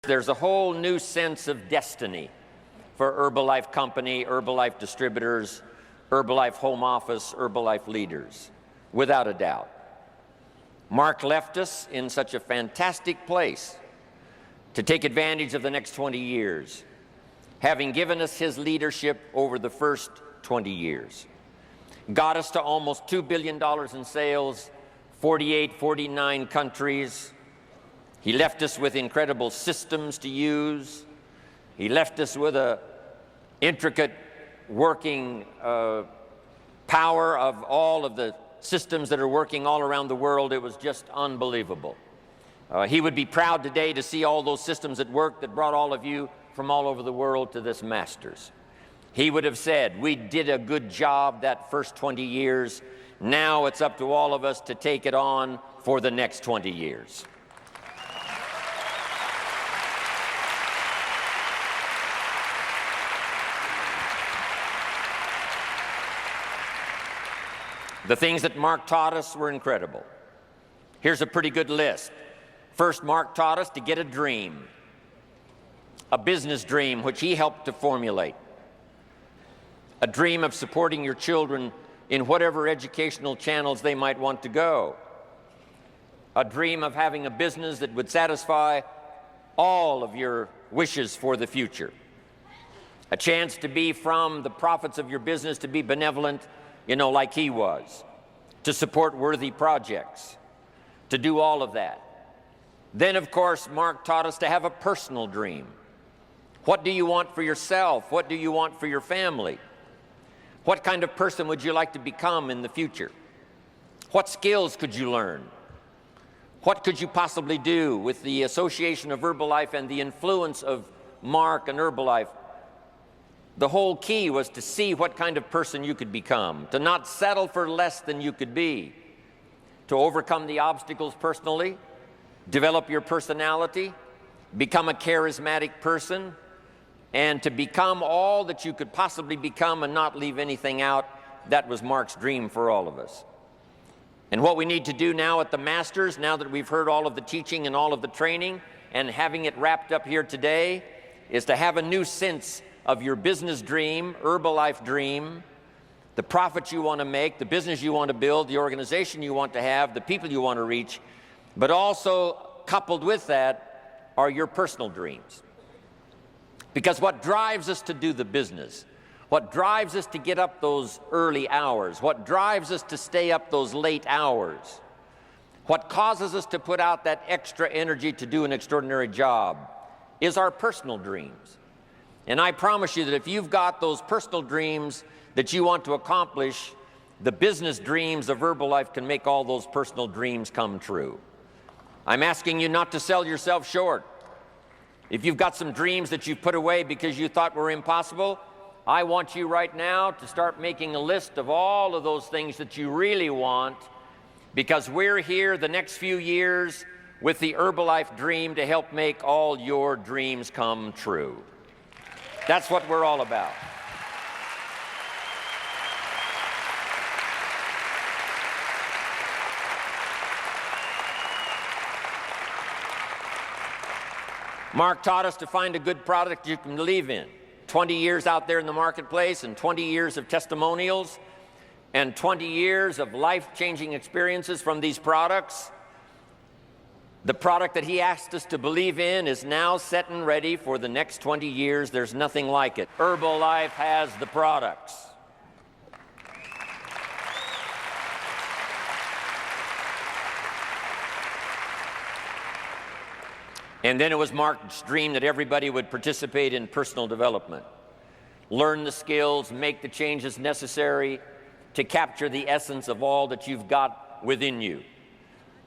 there's a whole new sense of destiny for Herbalife Company, Herbalife distributors, Herbalife home office, Herbalife leaders, without a doubt. Mark left us in such a fantastic place to take advantage of the next 20 years, having given us his leadership over the first 20 years. Got us to almost $2 billion in sales, 48, 49 countries. He left us with incredible systems to use. He left us with an intricate working power of all of the systems that are working all around the world. It was just unbelievable. He would be proud today to see all those systems at work that brought all of you from all over the world to this Masters. He would have said, we did a good job that first 20 years. Now it's up to all of us to take it on for the next 20 years. The things that Mark taught us were incredible. Here's a pretty good list. First, Mark taught us to get a dream, a business dream which he helped to formulate, a dream of supporting your children in whatever educational channels they might want to go, a dream of having a business that would satisfy all of your wishes for the future, a chance to be from the profits of your business to be benevolent, like he was, to support worthy projects, to do all of that. Then, of course, Mark taught us to have a personal dream. What do you want for yourself? What do you want for your family? What kind of person would you like to become in the future? What skills could you learn? What could you possibly do with the association of Herbalife and the influence of Mark and Herbalife? The whole key was to see what kind of person you could become, to not settle for less than you could be, to overcome the obstacles personally, develop your personality, become a charismatic person, and to become all that you could possibly become and not leave anything out. That was Mark's dream for all of us. And what we need to do now at the Masters, now that we've heard all of the teaching and all of the training and having it wrapped up here today, is to have a new sense of your business dream, Herbalife dream, the profit you want to make, the business you want to build, the organization you want to have, the people you want to reach, but also coupled with that are your personal dreams. Because what drives us to do the business, what drives us to get up those early hours, what drives us to stay up those late hours, what causes us to put out that extra energy to do an extraordinary job is our personal dreams. And I promise you that if you've got those personal dreams that you want to accomplish, the business dreams of Herbalife can make all those personal dreams come true. I'm asking you not to sell yourself short. If you've got some dreams that you've put away because you thought were impossible, I want you right now to start making a list of all of those things that you really want, because we're here the next few years with the Herbalife dream to help make all your dreams come true. That's what we're all about. Mark taught us to find a good product you can believe in. 20 years out there in the marketplace, and 20 years of testimonials, and 20 years of life-changing experiences from these products. The product that he asked us to believe in is now set and ready for the next 20 years. There's nothing like it. Herbalife has the products. And then it was Mark's dream that everybody would participate in personal development, learn the skills, make the changes necessary to capture the essence of all that you've got within you,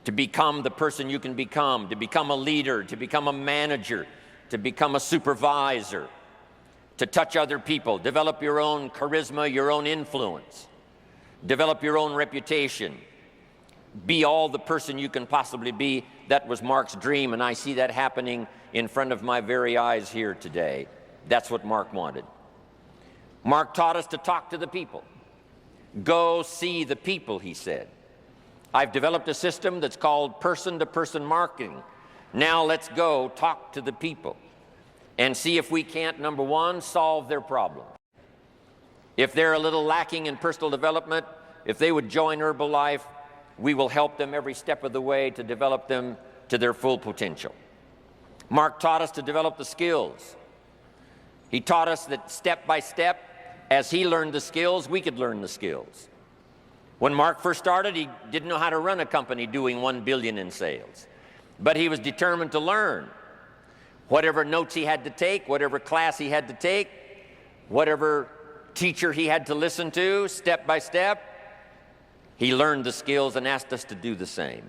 to become the person you can become, to become a leader, to become a manager, to become a supervisor, to touch other people, develop your own charisma, your own influence, develop your own reputation, be all the person you can possibly be. That was Mark's dream, and I see that happening in front of my very eyes here today. That's what Mark wanted. Mark taught us to talk to the people. Go see the people, he said. I've developed a system that's called person-to-person marketing, Now let's go talk to the people and see if we can't, number one, solve their problem. If they're a little lacking in personal development, if they would join Herbalife, we will help them every step of the way to develop them to their full potential. Mark taught us to develop the skills. He taught us that step by step, as he learned the skills, we could learn the skills. When Mark first started, he didn't know how to run a company doing $1 billion in sales. But he was determined to learn. Whatever notes he had to take, whatever class he had to take, whatever teacher he had to listen to, step by step, he learned the skills and asked us to do the same.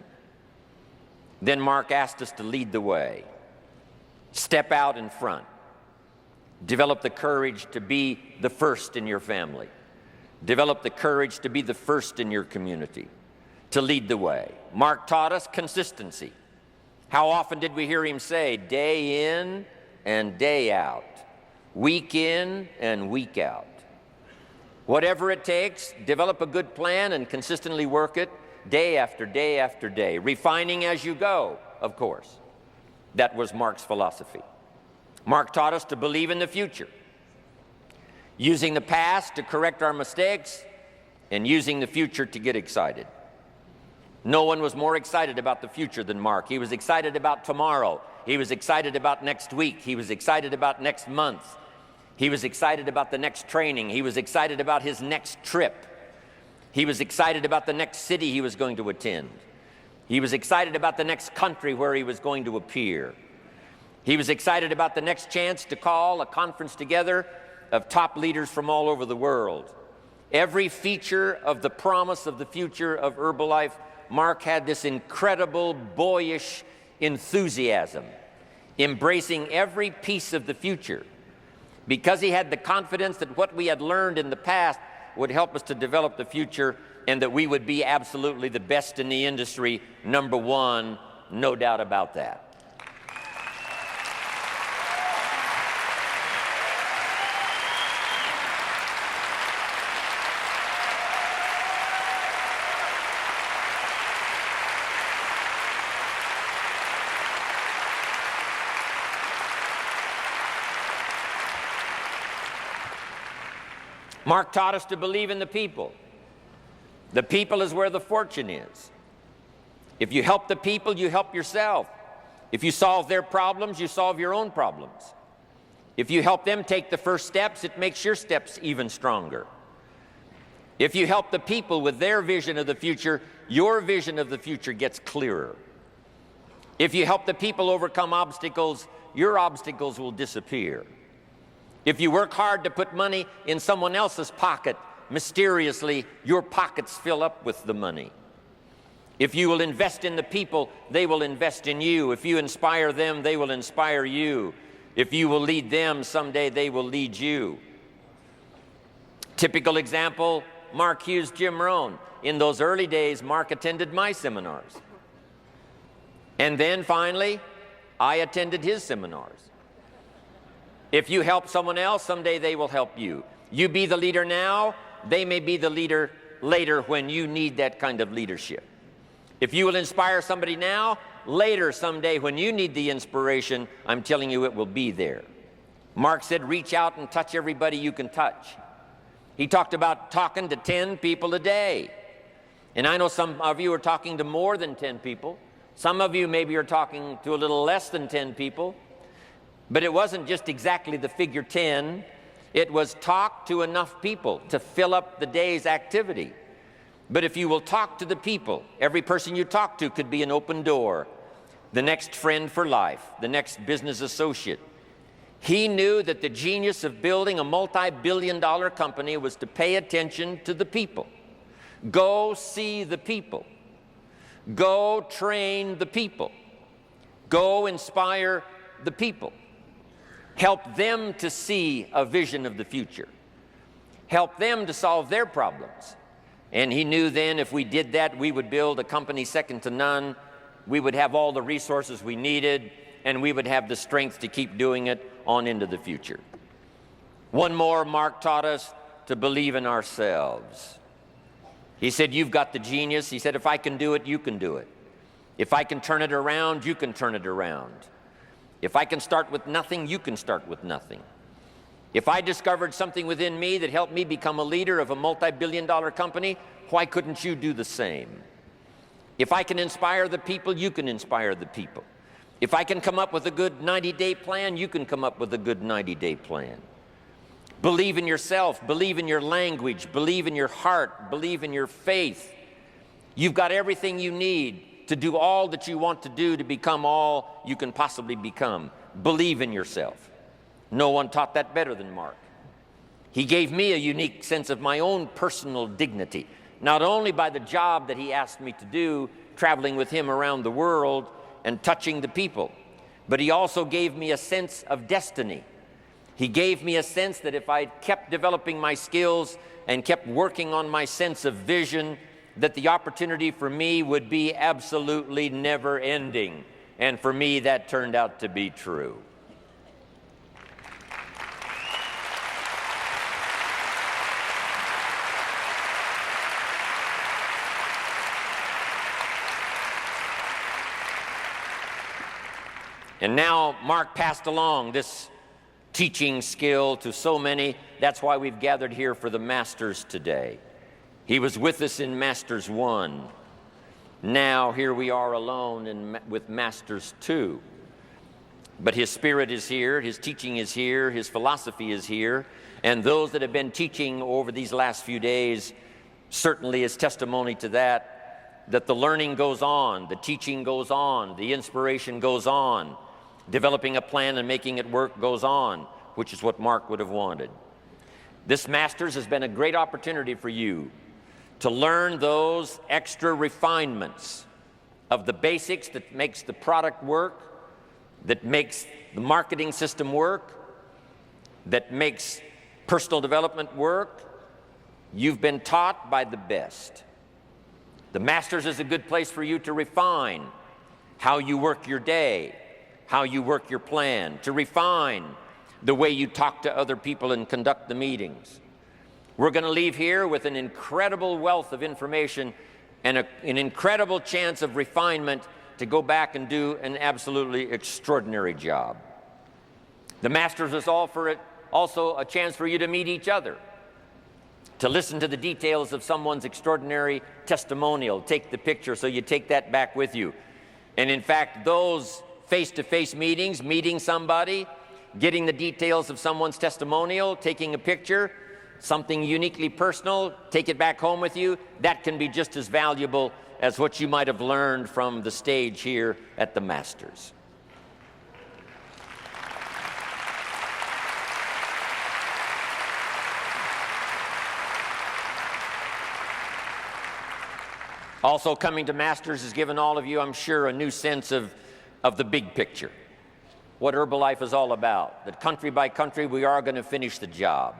Then Mark asked us to lead the way. Step out in front. Develop the courage to be the first in your family. Develop the courage to be the first in your community, to lead the way. Mark taught us consistency. How often did we hear him say, day in and day out, week in and week out? Whatever it takes, develop a good plan and consistently work it day after day after day, refining as you go, of course. That was Mark's philosophy. Mark taught us to believe in the future, using the past to correct our mistakes and using the future to get excited. No one was more excited about the future than Mark. He was excited about tomorrow. He was excited about next week. He was excited about next month. He was excited about the next training. He was excited about his next trip. He was excited about the next city he was going to attend. He was excited about the next country where he was going to appear. He was excited about the next chance to call a conference together of top leaders from all over the world. Every feature of the promise of the future of Herbalife, Mark had this incredible, boyish enthusiasm, embracing every piece of the future, because he had the confidence that what we had learned in the past would help us to develop the future and that we would be absolutely the best in the industry, number one, no doubt about that. Mark taught us to believe in the people. The people is where the fortune is. If you help the people, you help yourself. If you solve their problems, you solve your own problems. If you help them take the first steps, it makes your steps even stronger. If you help the people with their vision of the future, your vision of the future gets clearer. If you help the people overcome obstacles, your obstacles will disappear. If you work hard to put money in someone else's pocket, mysteriously, your pockets fill up with the money. If you will invest in the people, they will invest in you. If you inspire them, they will inspire you. If you will lead them, someday they will lead you. Typical example, Mark Hughes, Jim Rohn. In those early days, Mark attended my seminars. And then finally, I attended his seminars. If you help someone else, someday they will help you. You be the leader now, they may be the leader later when you need that kind of leadership. If you will inspire somebody now, later someday when you need the inspiration, I'm telling you it will be there. Mark said, reach out and touch everybody you can touch. He talked about talking to 10 people a day. And I know some of you are talking to more than 10 people. Some of you maybe are talking to a little less than 10 people. But it wasn't just exactly the figure 10. It was talk to enough people to fill up the day's activity. But if you will talk to the people, every person you talk to could be an open door, the next friend for life, the next business associate. He knew that the genius of building a multi-billion-dollar company was to pay attention to the people. Go see the people. Go train the people. Go inspire the people. Help them to see a vision of the future. Help them to solve their problems. And he knew then if we did that, we would build a company second to none. We would have all the resources we needed, and we would have the strength to keep doing it on into the future. One more, Mark taught us to believe in ourselves. He said, you've got the genius. He said, if I can do it, you can do it. If I can turn it around, you can turn it around. If I can start with nothing, you can start with nothing. If I discovered something within me that helped me become a leader of a multi-billion-dollar company, why couldn't you do the same? If I can inspire the people, you can inspire the people. If I can come up with a good 90-day plan, you can come up with a good 90-day plan. Believe in yourself, believe in your language, believe in your heart, believe in your faith. You've got everything you need to do all that you want to do to become all you can possibly become. Believe in yourself. No one taught that better than Mark. He gave me a unique sense of my own personal dignity, not only by the job that he asked me to do, traveling with him around the world and touching the people, but he also gave me a sense of destiny. He gave me a sense that if I kept developing my skills and kept working on my sense of vision, that the opportunity for me would be absolutely never ending. And for me, that turned out to be true. And now Mark passed along this teaching skill to so many. That's why we've gathered here for the Masters today. He was with us in Masters 1. Now here we are alone with Masters 2. But his spirit is here, his teaching is here, his philosophy is here, and those that have been teaching over these last few days certainly is testimony to that the learning goes on, the teaching goes on, the inspiration goes on. Developing a plan and making it work goes on, which is what Mark would have wanted. This Masters has been a great opportunity for you to learn those extra refinements of the basics that makes the product work, that makes the marketing system work, that makes personal development work. You've been taught by the best. The Masters is a good place for you to refine how you work your day, how you work your plan, to refine the way you talk to other people and conduct the meetings. We're going to leave here with an incredible wealth of information and an incredible chance of refinement to go back and do an absolutely extraordinary job. The Masters is also a chance for you to meet each other, to listen to the details of someone's extraordinary testimonial, take the picture so you take that back with you. And in fact, those face-to-face meetings, meeting somebody, getting the details of someone's testimonial, taking a picture, something uniquely personal, take it back home with you, that can be just as valuable as what you might have learned from the stage here at the Masters. Also coming to Masters has given all of you, I'm sure, a new sense of the big picture, what Herbalife is all about, that country by country we are going to finish the job.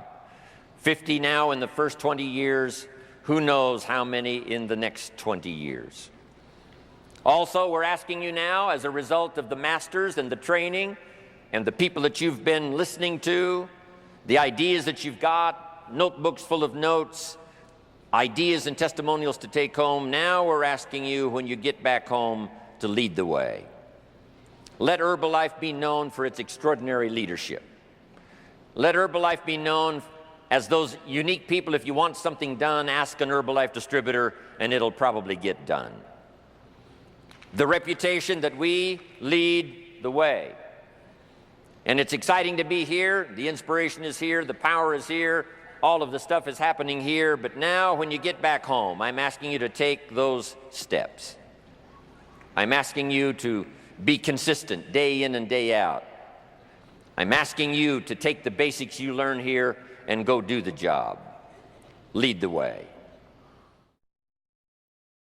50 now in the first 20 years, who knows how many in the next 20 years. Also, we're asking you now, as a result of the Masters and the training and the people that you've been listening to, the ideas that you've got, notebooks full of notes, ideas and testimonials to take home, now we're asking you, when you get back home, to lead the way. Let Herbalife be known for its extraordinary leadership. Let Herbalife be known as those unique people. If you want something done, ask an Herbalife distributor and it'll probably get done. The reputation that we lead the way. And it's exciting to be here. The inspiration is here. The power is here. All of the stuff is happening here. But now when you get back home, I'm asking you to take those steps. I'm asking you to be consistent day in and day out. I'm asking you to take the basics you learn here and go do the job. Lead the way.